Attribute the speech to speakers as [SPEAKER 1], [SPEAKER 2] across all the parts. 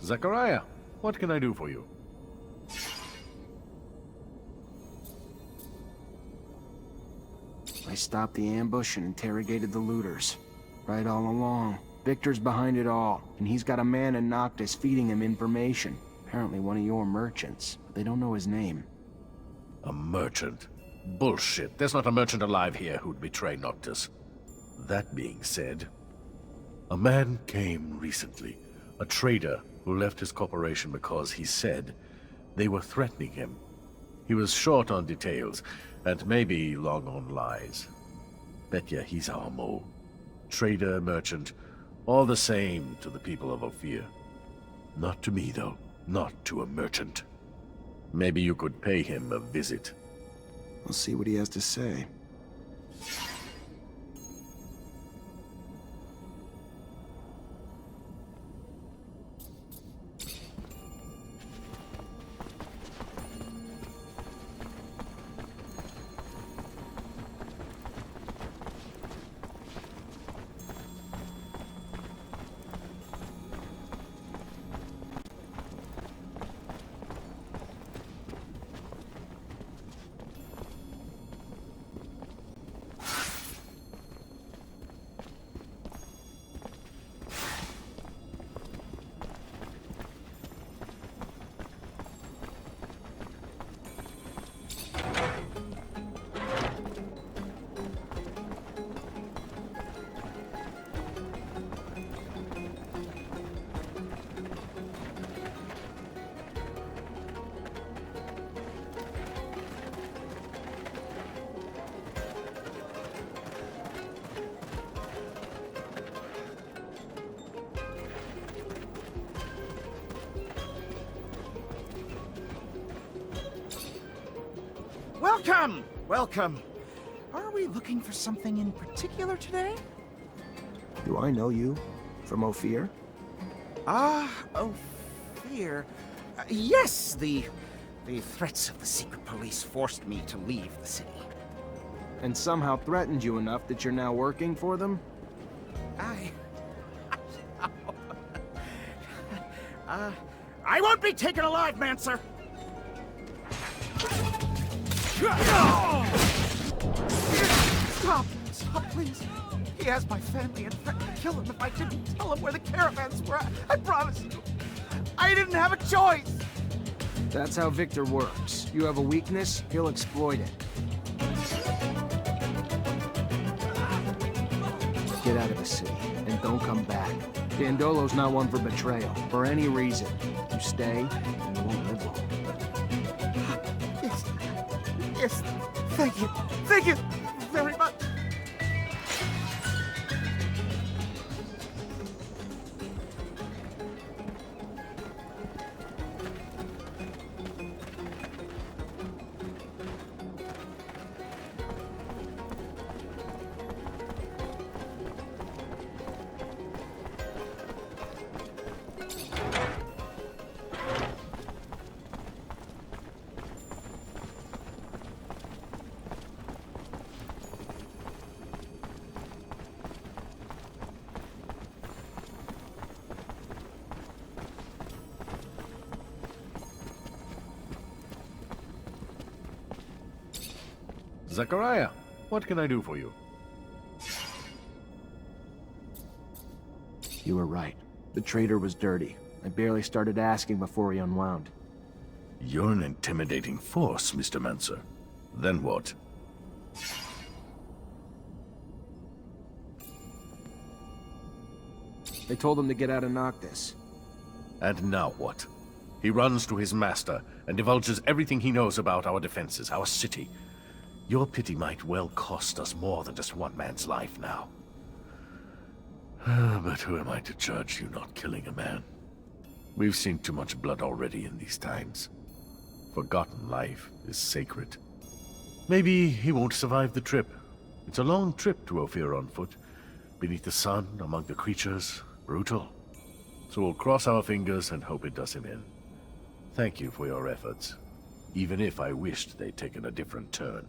[SPEAKER 1] Zachariah, what can I do for you?
[SPEAKER 2] I stopped the ambush and interrogated the looters. Right all along. Victor's behind it all, and he's got a man in Noctis feeding him information. Apparently one of your merchants, but they don't know his name.
[SPEAKER 1] A merchant? Bullshit. There's not a merchant alive here who'd betray Noctis. That being said, a man came recently. A trader who left his corporation because he said they were threatening him. He was short on details, and maybe long on lies. Bet ya he's our mole. Trader, merchant, all the same to the people of Ophir. Not to me, though. Not to a merchant. Maybe you could pay him a visit.
[SPEAKER 2] We'll see what he has to say.
[SPEAKER 3] Welcome! Welcome. Are we looking for something in particular today?
[SPEAKER 2] Do I know you? From Ophir?
[SPEAKER 3] Ophir. Yes, the threats of the secret police forced me to leave the city.
[SPEAKER 2] And somehow threatened you enough that you're now working for them?
[SPEAKER 3] I won't be taken alive, Mancer! Stop! Stop, please! He has my family and threatened to kill him if I didn't tell him where the caravans were. I promise you. I didn't have a choice!
[SPEAKER 2] That's how Victor works. You have a weakness, he'll exploit it. Get out of the city, and don't come back. Dandolo's not one for betrayal, for any reason. You stay, and you won't live long.
[SPEAKER 3] Yes. Yes. Thank you. Thank you very much.
[SPEAKER 1] Zachariah, what can I do for you?
[SPEAKER 2] You were right. The trader was dirty. I barely started asking before he unwound.
[SPEAKER 1] You're an intimidating force, Mr. Mancer. Then what?
[SPEAKER 2] They told him to get out of Noctis.
[SPEAKER 1] And now what? He runs to his master and divulges everything he knows about our defenses, our city. Your pity might well cost us more than just one man's life now. But who am I to judge you not killing a man? We've seen too much blood already in these times. Forgotten life is sacred. Maybe he won't survive the trip. It's a long trip to Ophir on foot. Beneath the sun, among the creatures, brutal. So we'll cross our fingers and hope it does him in. Thank you for your efforts, even if I wished they'd taken a different turn.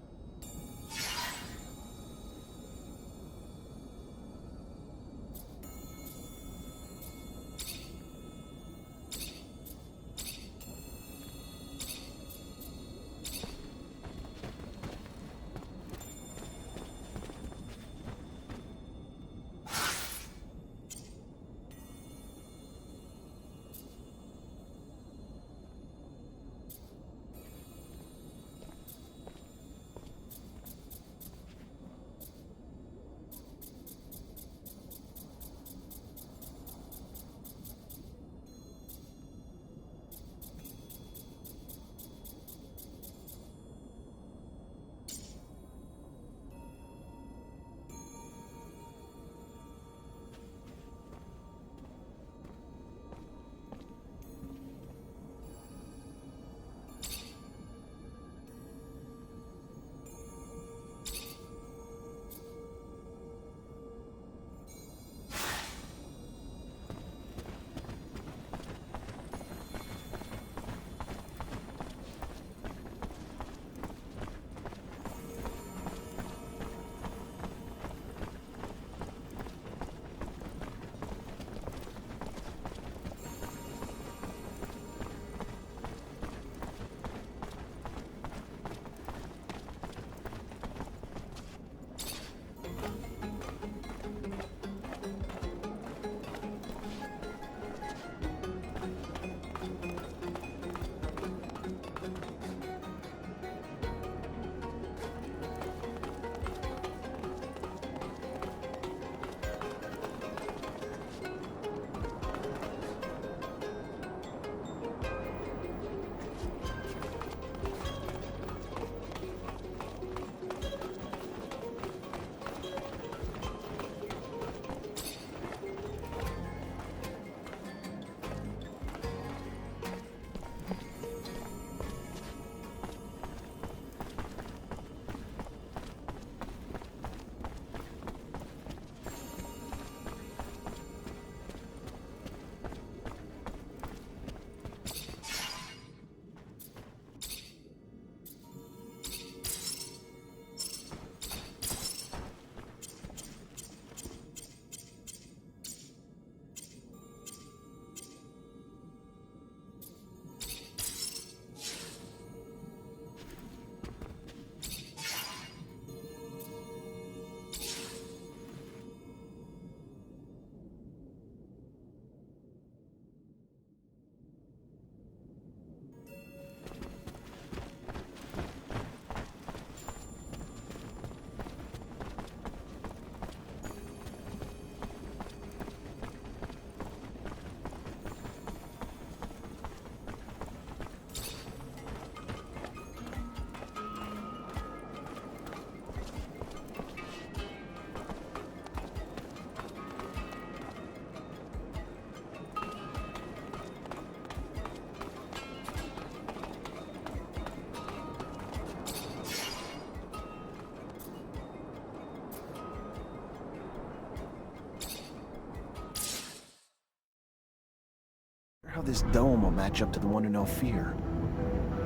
[SPEAKER 2] how this dome will match up to the one in Ophir.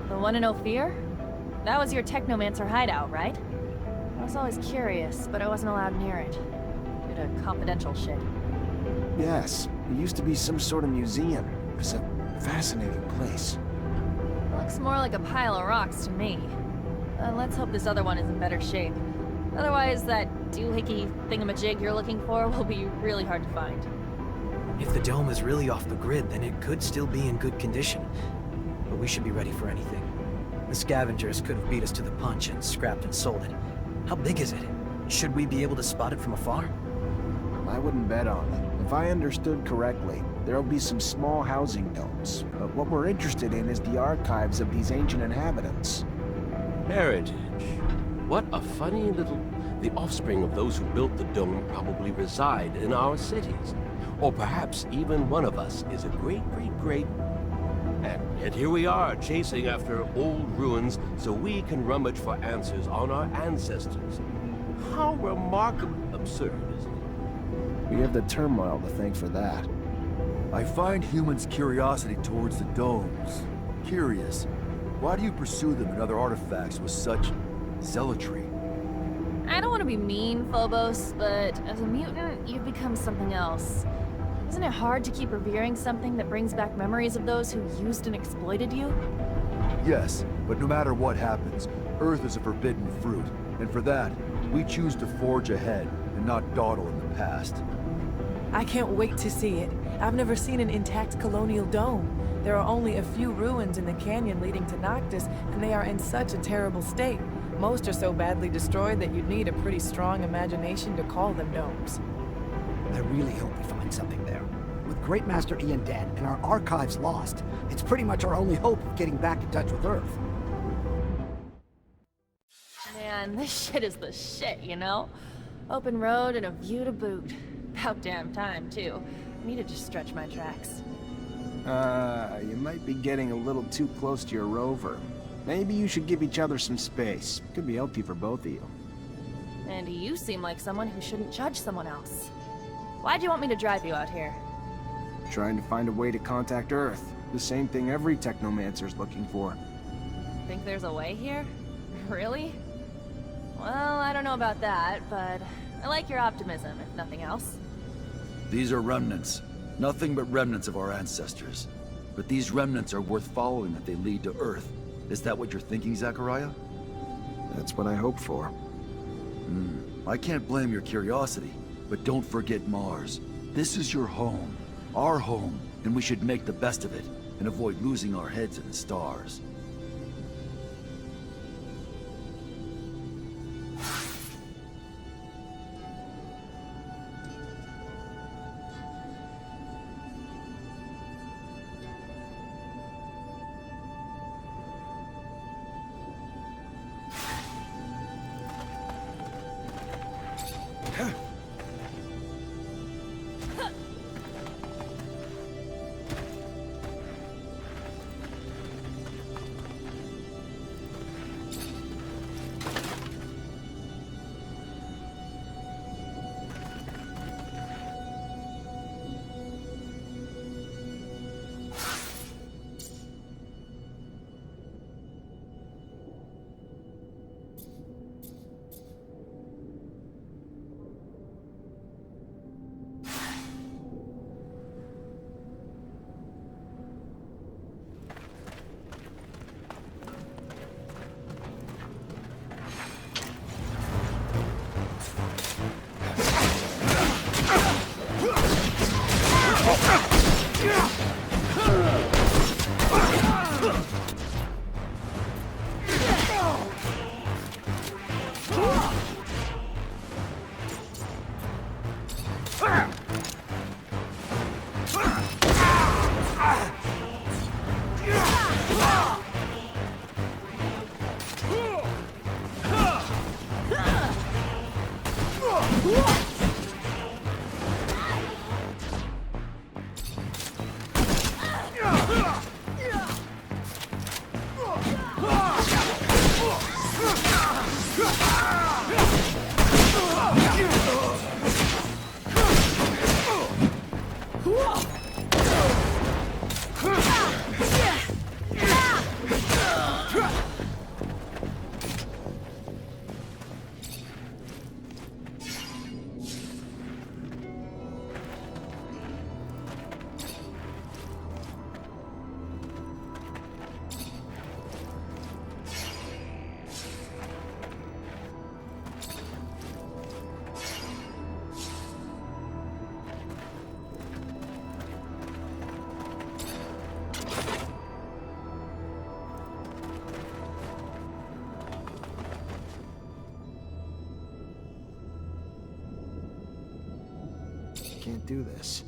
[SPEAKER 4] The one in Ophir? That was your Technomancer hideout, right? I was always curious, but I wasn't allowed near it. Due to confidential shit.
[SPEAKER 2] Yes, it used to be some sort of museum. It was a fascinating place.
[SPEAKER 4] Looks more like a pile of rocks to me. Let's hope this other one is in better shape. Otherwise, that doohickey thingamajig you're looking for will be really hard to find.
[SPEAKER 5] If the dome is really off the grid, then it could still be in good condition. But we should be ready for anything. The scavengers could have beat us to the punch and scrapped and sold it. How big is it? Should we be able to spot it from afar?
[SPEAKER 2] I wouldn't bet on it. If I understood correctly, there'll be some small housing domes. But what we're interested in is the archives of these ancient inhabitants.
[SPEAKER 6] Heritage. What a funny little... The offspring of those who built the dome probably reside in our cities. Or perhaps even one of us is a great... And yet here we are, chasing after old ruins so we can rummage for answers on our ancestors. How remarkably absurd, isn't it?
[SPEAKER 2] We have the turmoil to thank for that.
[SPEAKER 7] I find humans' curiosity towards the domes curious. Why do you pursue them and other artifacts with such zealotry?
[SPEAKER 4] I don't want to be mean, Phobos, but as a mutant, you've become something else. Isn't it hard to keep revering something that brings back memories of those who used and exploited you?
[SPEAKER 7] Yes, but no matter what happens, Earth is a forbidden fruit, and for that, we choose to forge ahead and not dawdle in the past.
[SPEAKER 8] I can't wait to see it. I've never seen an intact colonial dome. There are only a few ruins in the canyon leading to Noctis, and they are in such a terrible state. Most are so badly destroyed that you'd need a pretty strong imagination to call them domes.
[SPEAKER 9] I really hope we find something there. With Great Master Ian dead and our archives lost, it's pretty much our only hope of getting back in touch with Earth.
[SPEAKER 4] Man, this shit is the shit, you know? Open road and a view to boot. About damn time, too. I needed to stretch my tracks.
[SPEAKER 2] You might be getting a little too close to your rover. Maybe you should give each other some space. Could be healthy for both of you.
[SPEAKER 4] And you seem like someone who shouldn't judge someone else. Why'd you want me to drive you out here?
[SPEAKER 2] Trying to find a way to contact Earth. The same thing every Technomancer's looking for.
[SPEAKER 4] Think there's a way here? Really? Well, I don't know about that, but I like your optimism, if nothing else.
[SPEAKER 7] These are remnants. Nothing but remnants of our ancestors. But these remnants are worth following if they lead to Earth. Is that what you're thinking, Zachariah?
[SPEAKER 2] That's what I hope for.
[SPEAKER 7] I can't blame your curiosity, but don't forget Mars. This is your home, our home, and we should make the best of it and avoid losing our heads in the stars.
[SPEAKER 2] Can't do this.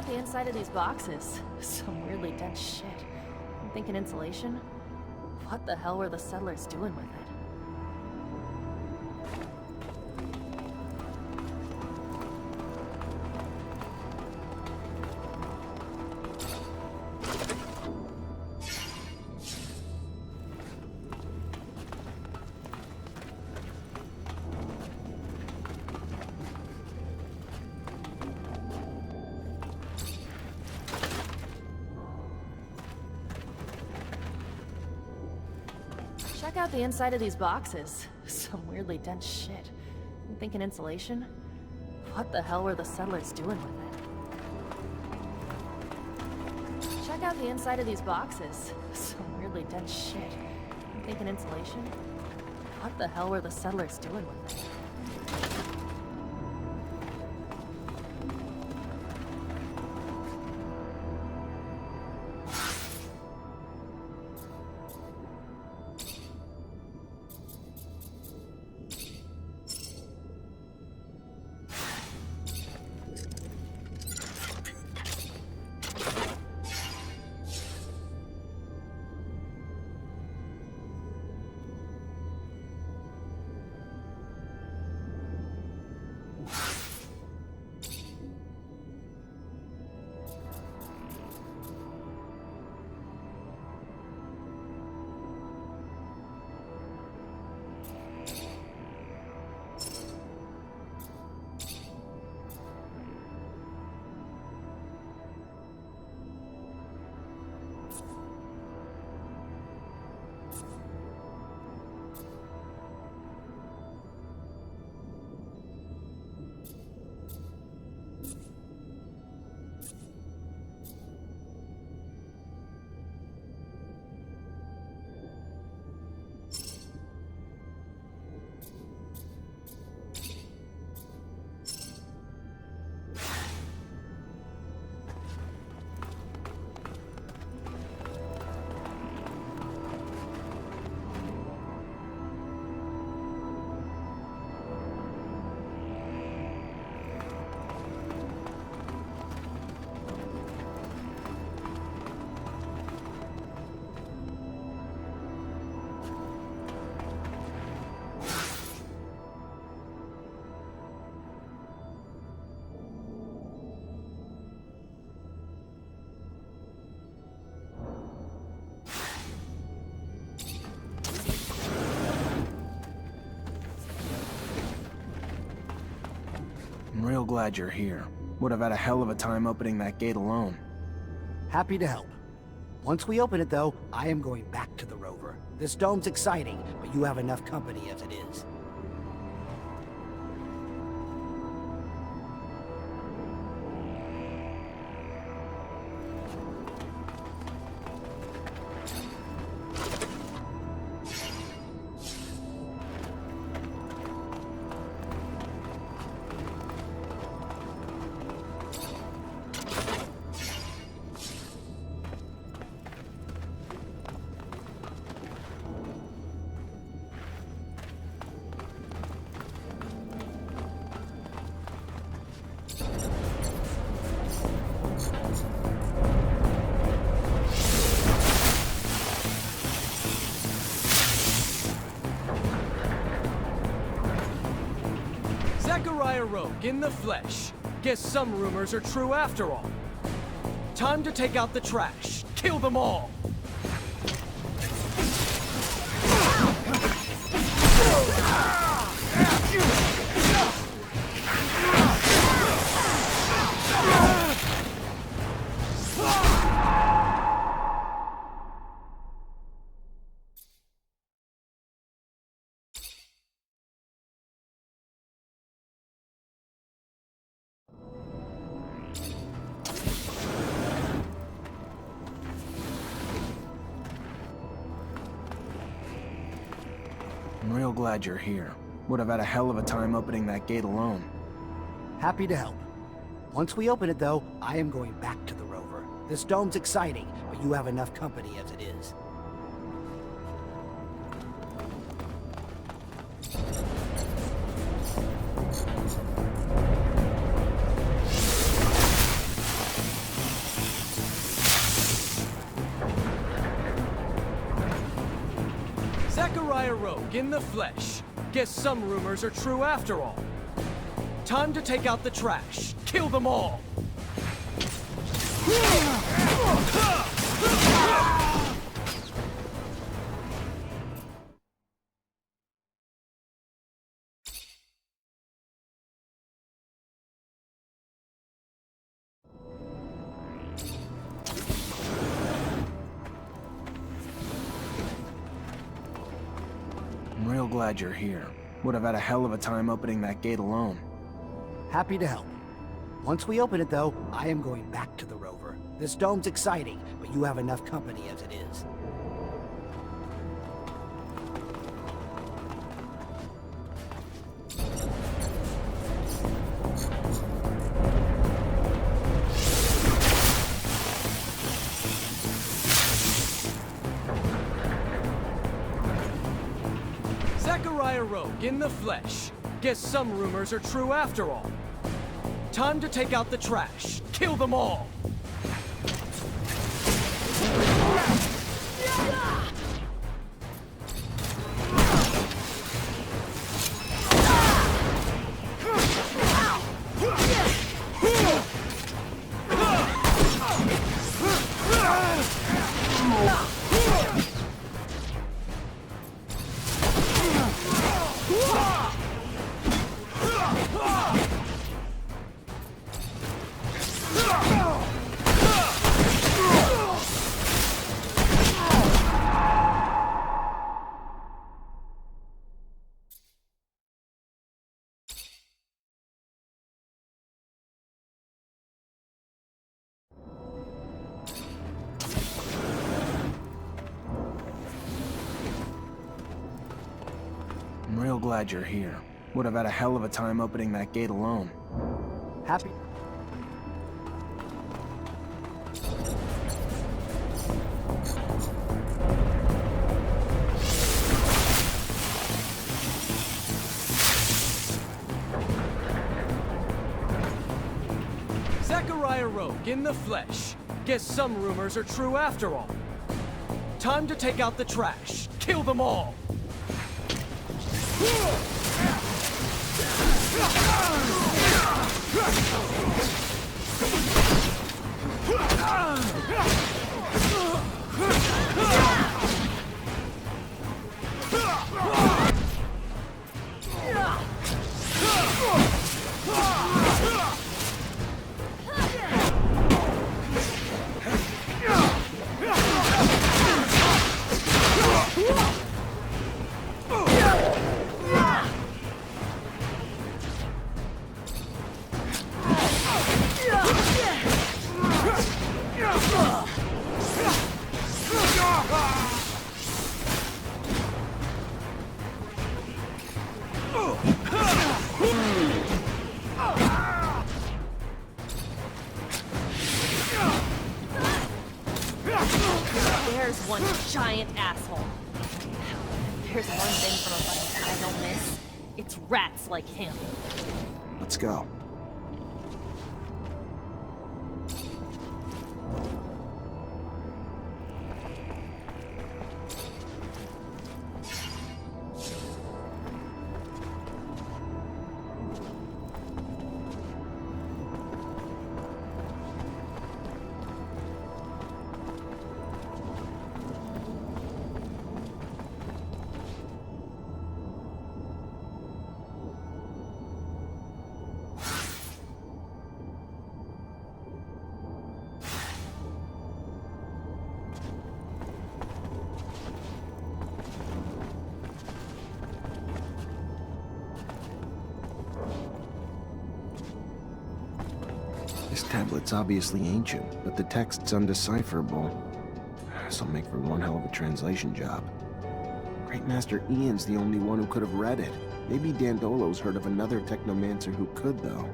[SPEAKER 4] out the inside of these boxes. Some weirdly dense shit. I'm thinking insulation? What the hell were the settlers doing with it? Check out the inside of these boxes. Some weirdly dense shit. I'm thinking insulation? What the hell were the settlers doing with it? Check out the inside of these boxes. Some weirdly dense shit. I'm thinking insulation? What the hell were the settlers doing with it?
[SPEAKER 2] I'm real glad you're here. Would have had a hell of a time opening that gate alone.
[SPEAKER 9] Happy to help. Once we open it, though, I am going back to the rover. This dome's exciting, but you have enough company as it is.
[SPEAKER 10] Rogue in the flesh. Guess some rumors are true after all. Time to take out the trash. Kill them all.
[SPEAKER 2] I'm real glad you're here. Would have had a hell of a time opening that gate alone.
[SPEAKER 9] Happy to help. Once we open it, though, I am going back to the rover. This dome's exciting, but you have enough company as it is.
[SPEAKER 10] rogue in the flesh. Guess some rumors are true after all. Time to take out the trash. Kill them all!
[SPEAKER 2] I'm real glad you're here. Would have had a hell of a time opening that gate alone.
[SPEAKER 9] Happy to help. Once we open it, though, I am going back to the rover. This dome's exciting, but you have enough company as it is.
[SPEAKER 10] Rogue in the flesh. Guess some rumors are true after all. Time to take out the trash. Kill them all!
[SPEAKER 2] I'm real glad you're here. Would have had a hell of a time opening that gate alone.
[SPEAKER 9] Happy...
[SPEAKER 10] Rogue in the flesh. Guess some rumors are true after all. Time to take out the trash. Kill them all!
[SPEAKER 4] There's one giant asshole. There's one thing from a fight I don't miss. It's rats like him.
[SPEAKER 2] Let's go. This tablet's obviously ancient, but the text's undecipherable. This'll make for one hell of a translation job. Great Master Ian's the only one who could have read it. Maybe Dandolo's heard of another Technomancer who could, though.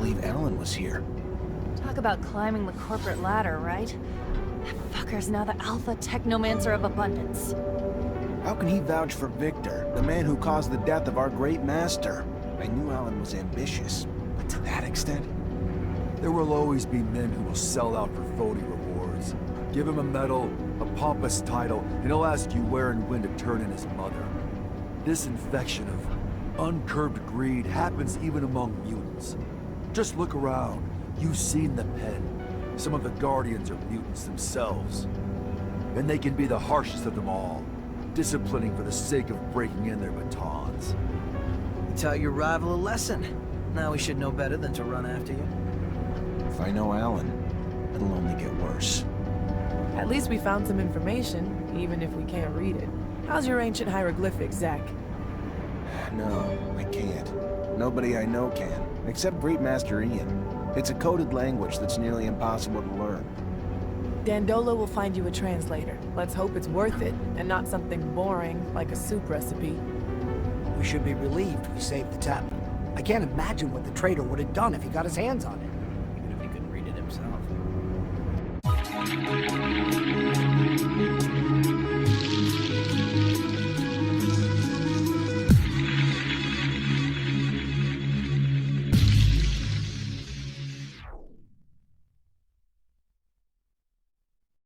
[SPEAKER 2] believe Alan was here.
[SPEAKER 4] Talk about climbing the corporate ladder, right? That fucker's now the alpha technomancer of abundance.
[SPEAKER 2] How can he vouch for Victor, the man who caused the death of our great master? I knew Alan was ambitious, but to that extent?
[SPEAKER 7] There will always be men who will sell out for phony rewards. Give him a medal, a pompous title, and he'll ask you where and when to turn in his mother. This infection of uncurbed greed happens even among mutants. Just look around. You've seen the pen. Some of the Guardians are mutants themselves. And they can be the harshest of them all, disciplining for the sake of breaking in their batons.
[SPEAKER 5] You taught your rival a lesson. Now we should know better than to run after you.
[SPEAKER 2] If I know Alan, it'll only get worse.
[SPEAKER 8] At least we found some information, even if we can't read it. How's your ancient hieroglyphics, Zach?
[SPEAKER 2] No, I can't. Nobody I know can, except Great Master Ian. It's a coded language that's nearly impossible to learn.
[SPEAKER 8] Dandolo will find you a translator. Let's hope it's worth it, and not something boring, like a soup recipe.
[SPEAKER 9] We should be relieved we saved the tap. I can't imagine what the traitor would have done if he got his hands on it.
[SPEAKER 5] Even if he couldn't read it himself.